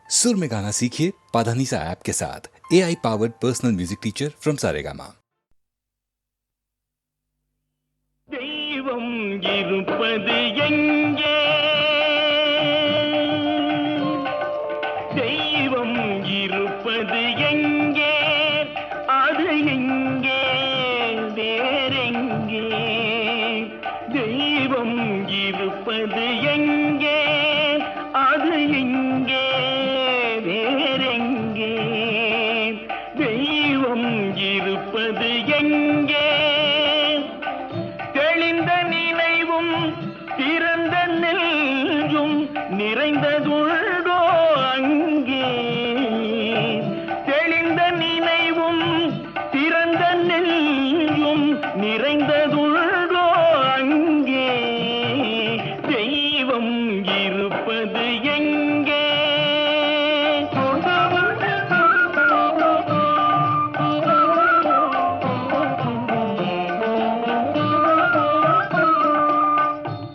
सुर में गाना सीखिए पाधानीसा ऐप के साथ। AI powered personal music teacher from Saregama. தெய்வம் இருப்பது எங்கே? தெய்வம் இருப்பது எங்கே? அது எங்கே? வேறெங்கே? தெய்வம் இருப்பது எங்கே? அது எங்கே? வேறெங்கே? தெய்வம் இருப்பது எங்கே? தெளிந்த நினைவும் திறந்த நெஞ்சும் நிறைந்ததுள்ளோ அங்கே? தெளிந்த நினைவும் திறந்த நெஞ்சும் நிறைந்ததுள்ளோ அங்கே? தெய்வம் இருப்பது எங்கே?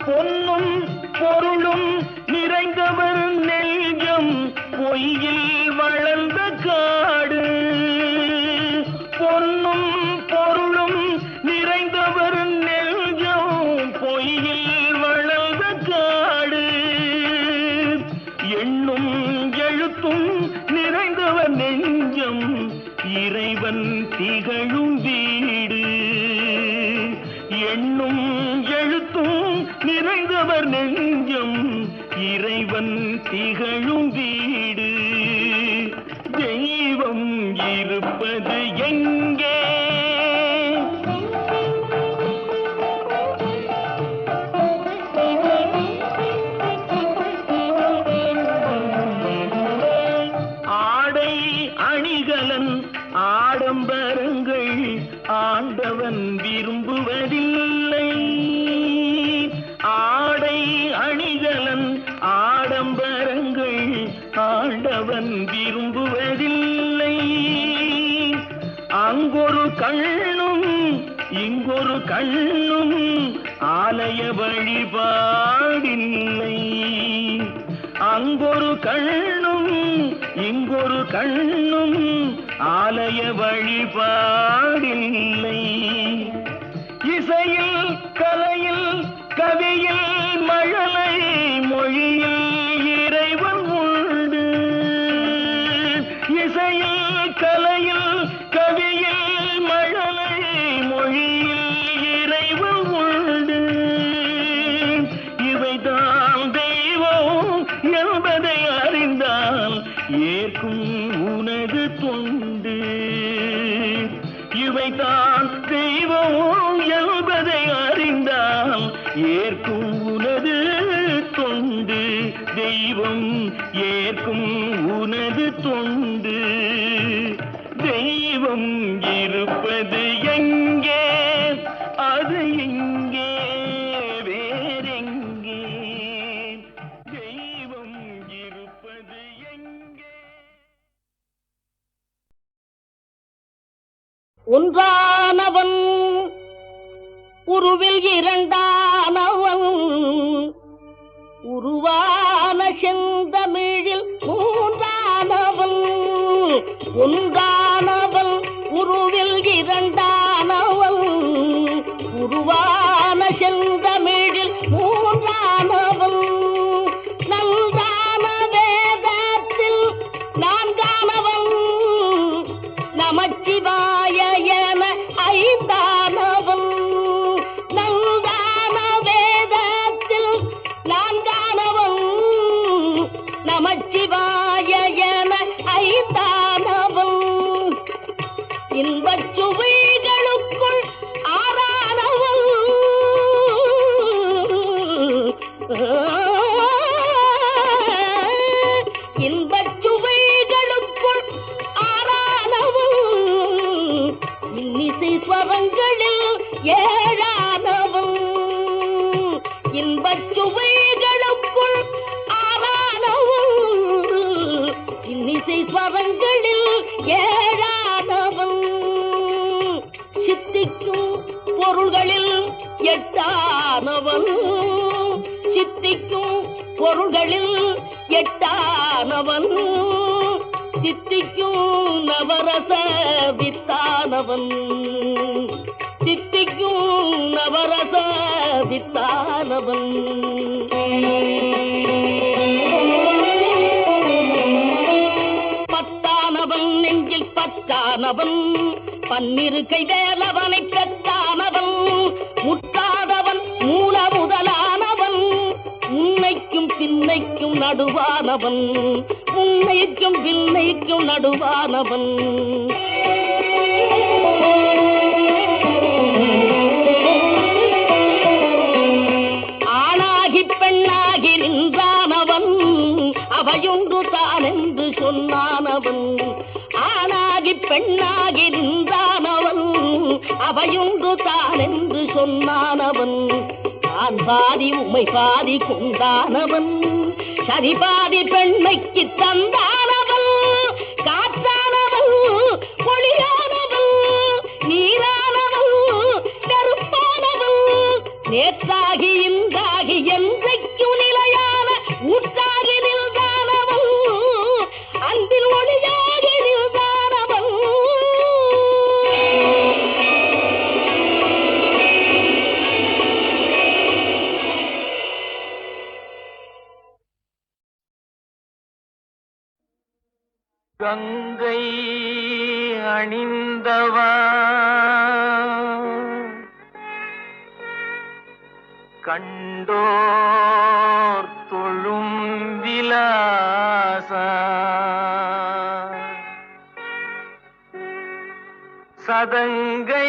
பொன்னும் பொருளும் நிறைந்தவர் நெஞ்சம் பொய்யில் வளர்ந்த காடு. பொன்னும் பொருளும் நிறைந்தவர் நெஞ்சம் பொய்யில் வளர்ந்த காடு. எண்ணும் எழுத்தும் நிறைந்தவர் நெஞ்சம் இறைவன் திகழும் வீடு. எண்ணும் எழுத்தும் நிறைந்தவர் நெஞ்சம் இறைவன் திகழும் வீடு. தெய்வம் இருப்பது எங்கே? ஆடை அணிகலன் ஆடம்பரங்கள் ஆண்டவன் விரும்புவதில்லை. ஆடை அணிகலன் ஆடம்பரங்கள் ஆண்டவன் விரும்புவதில்லை. அங்கொரு கண்ணும் இங்கொரு கண்ணும் ஆலய வழிபாடில்லை. அங்கொரு கண்ணும் இங்கொரு கண்ணும் ஆலய வழிபாடில்லை. இசையில் கலையில் கவியில் மழலை மொழியில் இறைவன் உண்டு. இசையில் கலையில் கவியில் மழலை மொழியில் இறைவன் உண்டு. இவைதான் தெய்வம் என்பதை அறிந்தால் ஏற்கும் உனது தொண்டு. இவைதான் தெய்வம் என்பதை அறிந்தால் ஏற்கும் உனது தொண்டு. தெய்வம் ஏற்கும் உனது தொண்டு. தெய்வம் இருப்பது எங்கே? அது எங்கே? வேறெங்கே? தெய்வம் இருப்பது எங்கே? ஒன்றானவன் உருவில் இரண்டானவன் உருவான செந்தமிழில் மூன்றானவன். ஒன்றானவன் உருவில் இரண்டானவன் உருவான செந்தமிழில் மூன்றானவன். நன்றான வேதத்தில் நான்கானவன் நமச்சிவாய என ஐந்தானவன். நன்றான வேதத்தில் நான்கானவன் நமச்சிவாய என ஐந்தானவன். இன்பச் சுவைகளுக்குள் ஆறானவன். இன்பச் சுவைகளுக்குள் ஆறானவன். இன்னிசை ஸ்வரங்களில் ஏழானவன். இன்பச் சுவைகளுக்குள் ஆறானவன். இன்னிசை ஸ்வரங்களில் ஏழானவன். சித்திக்கும் பொருள்களில் எட்டானவன். சித்திக்கும் பொருள்களில் எட்டானவன். தித்திக்கும் நவரச வித்தானவன் தித்திக்கும் நவரச வித்தானவன் பத்தானவன் நெஞ்சில் பத்தானவன் பன்னிரு கை வேலவனை பெற்றானவன் முட்டாதவன் மூல முதலானவன் உன்னைக்கும் பின்னைக்கும் நடுவானவன் உன்னைக்கும் பின்னைக்கும் நடுவானவன் ஆணாகி பெண்ணாகி நின்றானவன் அவையொன்று தான் என்று சொன்னானவன் ஆணாகி பெண்ணாகி நின்றானவன் அவையொன்று தான் என்று சொன்னானவன் நான் பாதி உமை பாதி கொண்டானவன் சரி பாதி பெண்மைக்கு தந்தானவன் காற்றானவன் ஒளியானவன் நீரானவன் கருப்பானவன் நேற்றாகி இன்றாகி என்றைக்கும் நிலையான ஊற்றாகி நின்றானவன் அன்பில் ஒளியாகி நின்றானவன் கங்கை அணிந்தவா கண்டோர் தொழும் விலாசா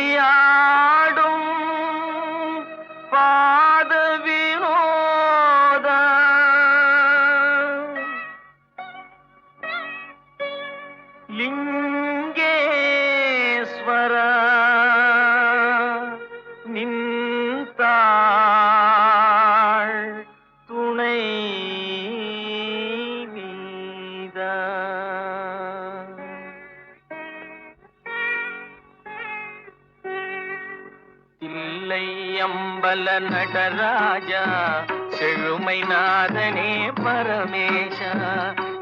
சதங்கையாடும் பாத வினோதா லிங்கேஸ்வர நின்றாள் துணை நீதா தில்லை அம்பல நடராஜா செழுமை நாதனே பரமேஷா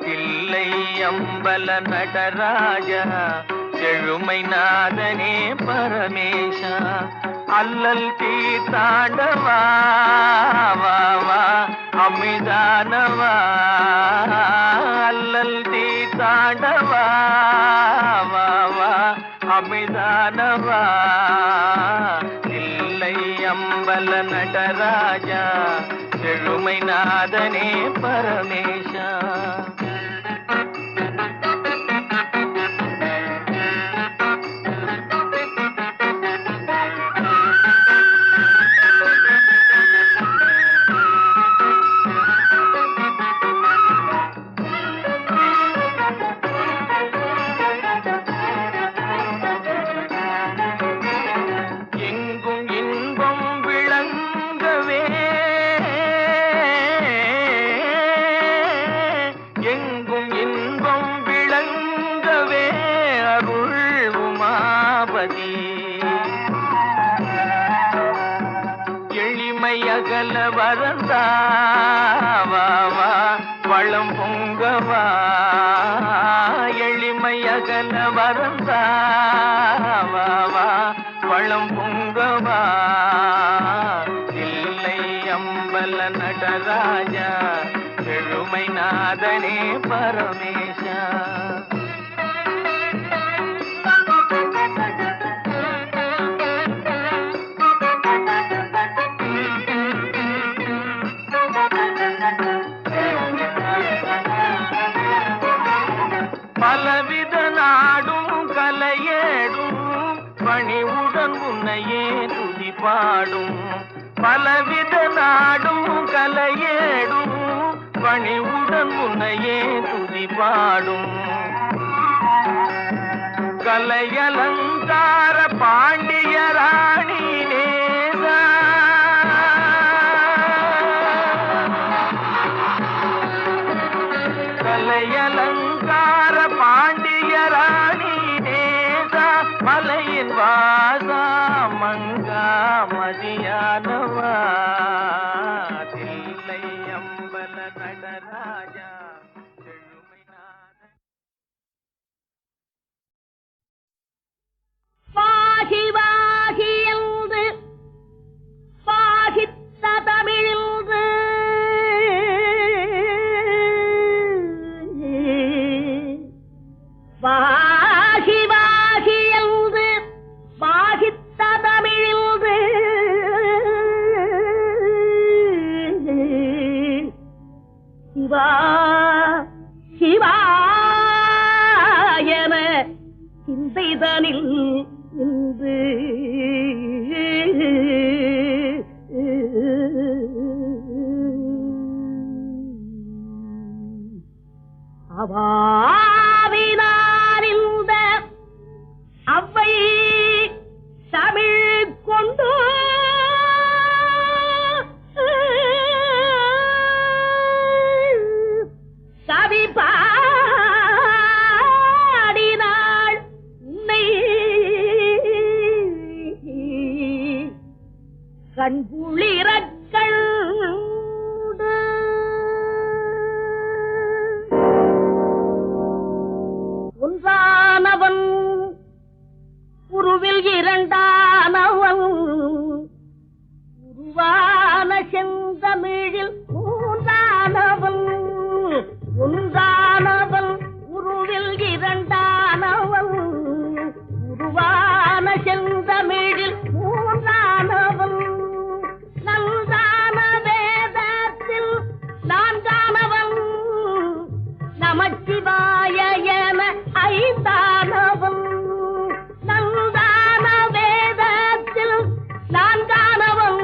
தில்லை அம்பல நடராஜா செழுமை நாதனே பரமேஷா அல்லல் தீர்த்தாண்டவா வா வா அமிதானவா அல்லல் தீர்த்தாண்டவா வா வா அமிதானவா தில்லை அம்பல நடராஜா செழுமை நாதனே பரமேஷா எளிமையகல வரந்தாவா வளம் பொங்கவா எளிமையகல வரந்தாவா வளம் பொங்கவா இல்லை அம்பல நடராஜா செழுமை நாதனே பரமேஷா பலவித நாடும் கலையேடும் பணிவுடன் உன்னையே துதி பாடும் பலவித நாடும் கலையேடும் பணிவுடன் உன்னையே துதி பாடும் கலையலங்கார பாண்டிய ராணி நேசா கலையலங்கார பாண்டிய ராணி நேசா மலையின் வாசா மங்கா மதியானவா தில்லை அம்பல நடராஜா ஆதிதனில் இன்று அவாவினார் இந்த அவ்வை தமிழ் கொண்டு கவி பாடினாள் உன்னை கண்குளிரக்கள் ஒன்றானவன் உருவில் இரண்டானவன் உருவான செந்தமிழில் மூன்றானவன் ஒன்றானவன் உருவில் இரண்டானவன் உருவான செந்தமிழில் மூன்றானவன் நன்றான வேதத்தில் நான்கானவன் நமச்சிவாய என ஐந்தானவன் நன்றான வேதத்தில் நான்கானவன்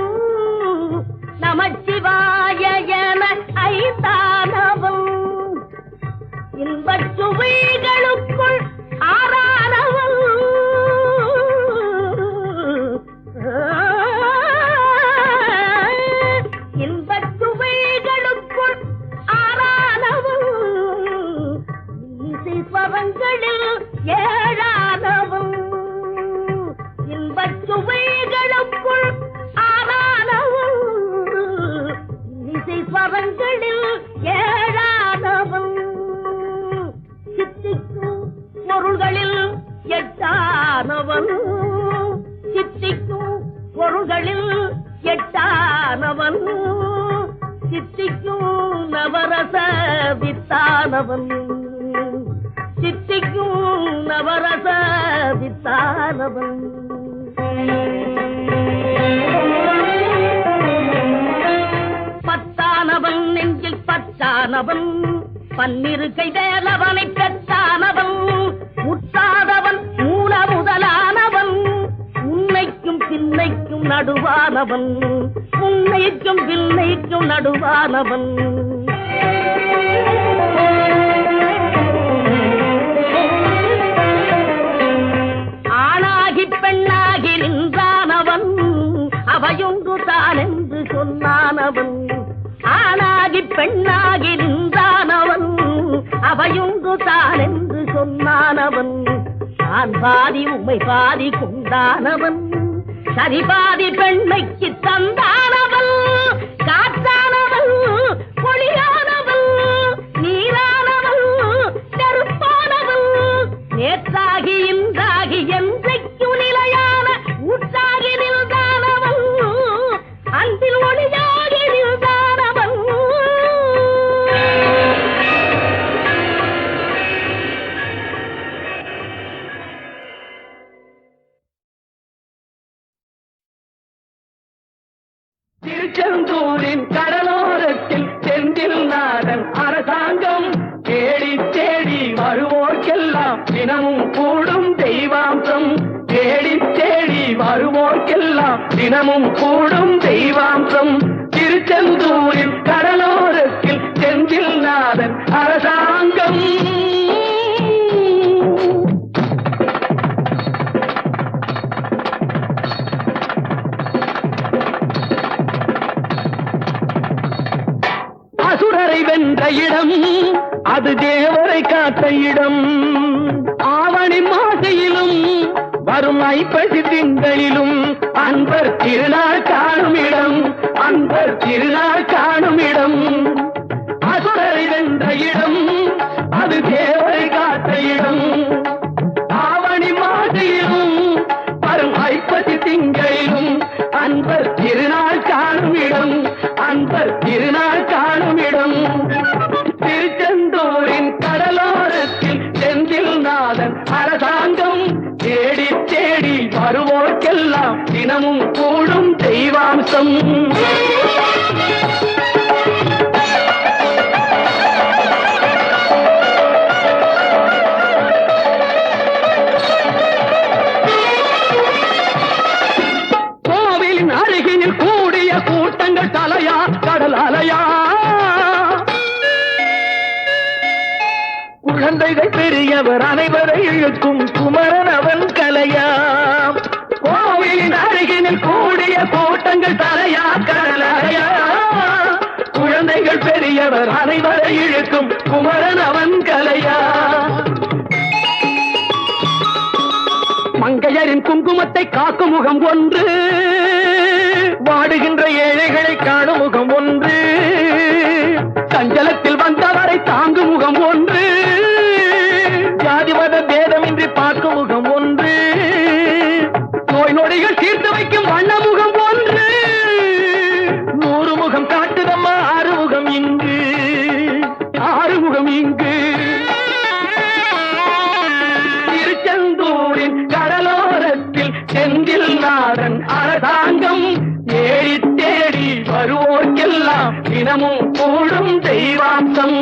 நமச்சிவாய என ஐந்தானவன் இன்பச் சுவைகளுக்குள் ஆறானவன் இன்பச் சுவைகளுக்குள் ஆறானவன் இசைஸ்வரங்களில் ஏழானவன் இன்பச் சுவைகளுக்குள் ஆறானவன் இசைஸ்வரங்களில் ஏழானவன் சித்திக்கும் பொருள்களில் எட்டானவன் சித்திக்கும் பொருள்களில் எட்டானவன் சித்திக்கும் நவரச வித்தானவன் சித்திக்கும் நவரச வித்தானவன் பத்தானவன் நெஞ்சில் பத்தானவன் பன்னிரு கைதேலவனை பெற்றானவன் முற்றாதவன் மூல முதலானவன் உன்னைக்கும் பின்னைக்கும் நடுவானவன் உன்னைக்கும் பின்னைக்கும் நடுவானவன் ஆணாகி பெண்ணாகி நின்றானவன் அவையொன்று தான் என்று சொன்னானவன் ஆணாகி பெண்ணாகி நின்றானவன் அவையொன்று தான் என்று சொன்னானவன் நான் பாதி உம்மை பாதி கொண்டானவன் சரி பாதி பெண்மைக்கு தந்தானவன் காற்றானவன் பொழியானவன் நீரானவன் நெருப்பானவன் நேற்றாகி இன்றாகி என்றைக்கு நிலையான ஊற்றாகி நின்றானவன் அன்பில் ஒளியாகி நின்றானவன் திருச்செந்தூரின் கடலோரத்தில் செந்தில் நாதன் அரசாங்கம் தேடி தேடி வருவோர்க்கெல்லாம் தினமும் கூடும் தெய்வாம்சம் தேடி தேடி வருவோர்க்கெல்லாம் தினமும் கூடும் தெய்வாம்சம் திருச்செந்தூரின் கடலோரத்தில் செந்தில் நாதன் அரசாங்கம் அசுரரை வென்ற இடம் அது தேவரை காத்த இடம் ஆவணி மாசையிலும் வரும் ஐப்பசி திங்களிலும் அன்பர் திருநாள் காணும் இடம் அன்பர் திருநாள் காணும் இடம் அசுரரை வென்ற இடம் அது தேவரை காத்த இடம் ஆவணி மாசையிலும் வரும் ஐப்பசி திங்களிலும் அன்பர் திருநாள் காணும் இடம் அன்பர் திருநாள் காணும் இடம் திருச்செந்தூரின் கடலோரத்தில் செந்தில் நாதன் அரசாங்கம் தேடி தேடி வருவோர்க்கெல்லாம் தினமும் கூடும் தெய்வாம்சம் குழந்தைகள் பெரியவர் அனைவரை இழுக்கும் குமரன் அவன் கலையாம். கோவிலின் அருகினில் கூடிய கூட்டங்கள் தலையா கடலையா. குழந்தைகள் பெரியவர் அனைவரை இழுக்கும் குமரன் அவன் கலையா. மங்கையரின் குங்குமத்தை காக்கும் முகம் ஒன்று, வாடுகின்ற ஏழைகளை காணும் முகம் ஒன்று, சஞ்சலத்தில் வந்தவரை தாங்கும் முகம் ஒன்று, ஜாதி மத பேதமின்றி பார்க்கும் முகம் ஒன்று, நோய் நொடிகள் தீர்த்து வைக்கும் வண்ண முகம் ஒன்று, 100 முகம் காட்டுதம்மா ஆறுமுகம் இங்கு, ஆறுமுகம் இங்கு. திருச்செந்தூரின் கடலோரத்தில் செந்தில் நாடன் அரசாங்கம் ஏறி தேடி வருவோர்க்கெல்லாம் தினமும் கூடும் தெய்வாம்சம்.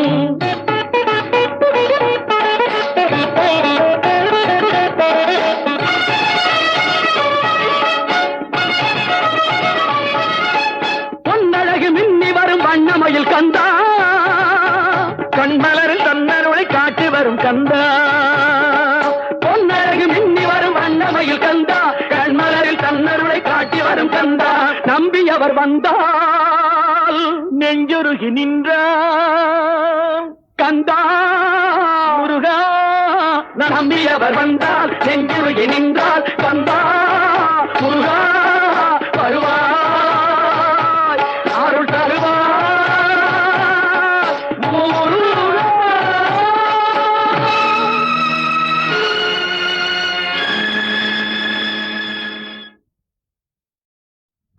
பொன்னழகு மின்னி வரும் வண்ணமயில் கந்தா, கண்மலரில் தன்னருளை காட்டி வரும் கந்தா. பொன்னழகு மின்னி வரும் வண்ணமயில் கந்தா, கண்மலரில் தன்னருளை காட்டி வரும் கந்தா. நம்பியவர் வந்தால் நெஞ்சுருகி நின்றான் கந்தா முருகா. நம்பியவர் வந்தால் நெஞ்சுருகி நின்றால் கந்தா முருகா. வருவாய் அருள் தருவாய் முருகா.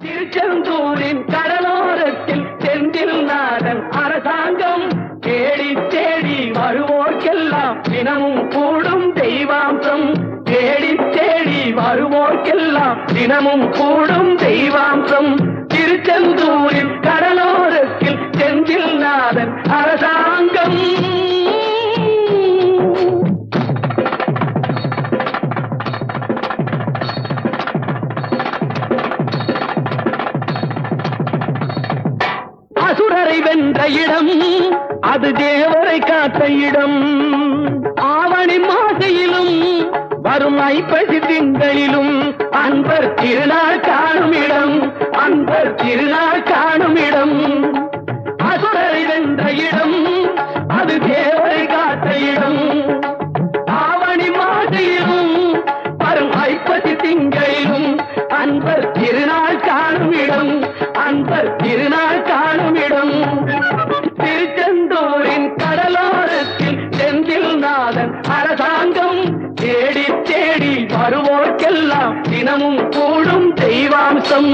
திருச்செந்தூரின் கடலோரத்தில் செந்தில் நாடன் அரசாங்கம் தேடி தேடி வருவோர்க்கெல்லாம் தினமும் கூடும் தெய்வாம்சம். தேடி தேடி வருவோர்க்கெல்லாம் தினமும் கூடும் தெய்வாம்சம். திருச்செந்தூரின் கடலோரத்தில் செந்தில் நாடன் அரசாங்கம். அசுரரை வென்ற இடம் அது தேவரை காத்த இடம். ஆவணி மாசையிலும் வரும் ஐப்பசி திங்களிலும் அன்பர் திருநாள் காணும் இடம், அன்பர் திருநாள் காணும் இடம். அசுரரை வென்ற இடம் அது தேவரை காத்த இடம். ஆவணி மாசையிலும் வரும் ஐப்பசி திங்களிலும் அன்பர் திருநாள் காணும் இடம், அன்பர் திருநாள் காணும் இடம். திருச்செந்தூரின் கடலோரத்தில் செந்தில் நாதன் அரசாங்கம் தேடி தேடி வருவோர்க்கெல்லாம் தினமும் கூடும் தெய்வாம்சம்.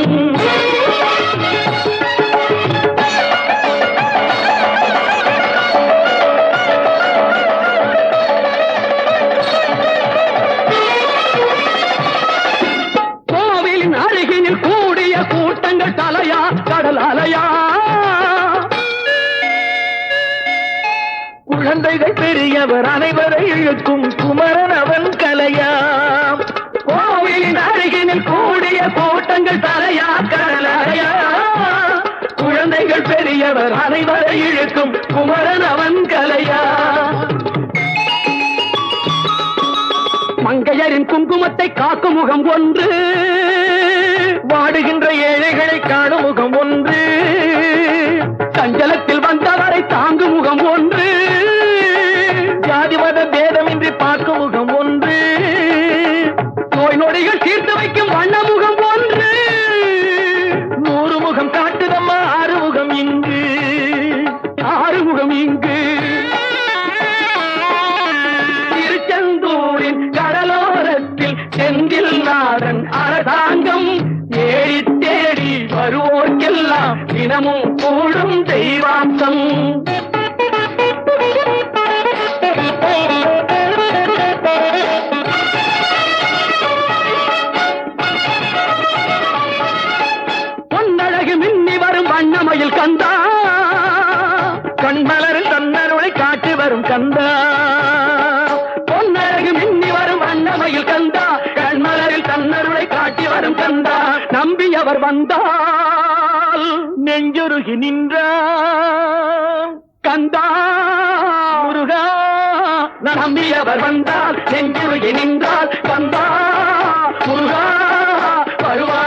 கோவிலின் அருகினில் கூடிய கூட்டங்கள் தலையா கடல் அலையா. குழந்தைகள் பெரியவர் அனைவரை இழுக்கும் குமரன் அவன் கலையாம். கோவிலின் அருகினில் கூடிய கூட்டங்கள் தலையா கடலையா. குழந்தைகள் பெரியவர் அனைவரை இழுக்கும் குமரன் அவன் கலையா. மங்கையரின் குங்குமத்தை காக்கும் முகம் ஒன்று, வாடுகின்ற ஏழைகளை காணும் முகம் ஒன்று, சஞ்சலத்தில் வந்தவரை தாங்கும் முகம் ஒன்று, ஜாதி மத பேதமின்றி பார்க்கும் முகம் ஒன்று, நோய் நொடிகள் தீர்த்து வைக்கும் வண்ண முகம் ஒன்று, 100 முகம் காட்டுதம்மா ஆறுமுகம் இங்கு, ஆறுமுகம் இங்கு. திருச்செந்தூரின் கடலோரத்தில் செந்தில் நாடன் அரசாங்கம் ஏறி தேடி வருவோர்க்கெல்லாம் தினமும் கூடும் தெய்வாம்சம். பொன்னழகு மின்னி வரும் வண்ணமயில் கந்தா, கண்மலரில் தன்னருளை காட்டி வரும் கந்தா. பொன்னழகு மின்னி வரும் வண்ணமயில் கந்தா, கண்மலரில் தன்னருளை காட்டி வரும் கந்தா. நம்பியவர் வந்தால் நெஞ்சுருகி நின்றான் கந்தா முருகா. நம்பியவர் வந்தால் நெஞ்சுருகி நின்றால் வந்தா முருகா வருவா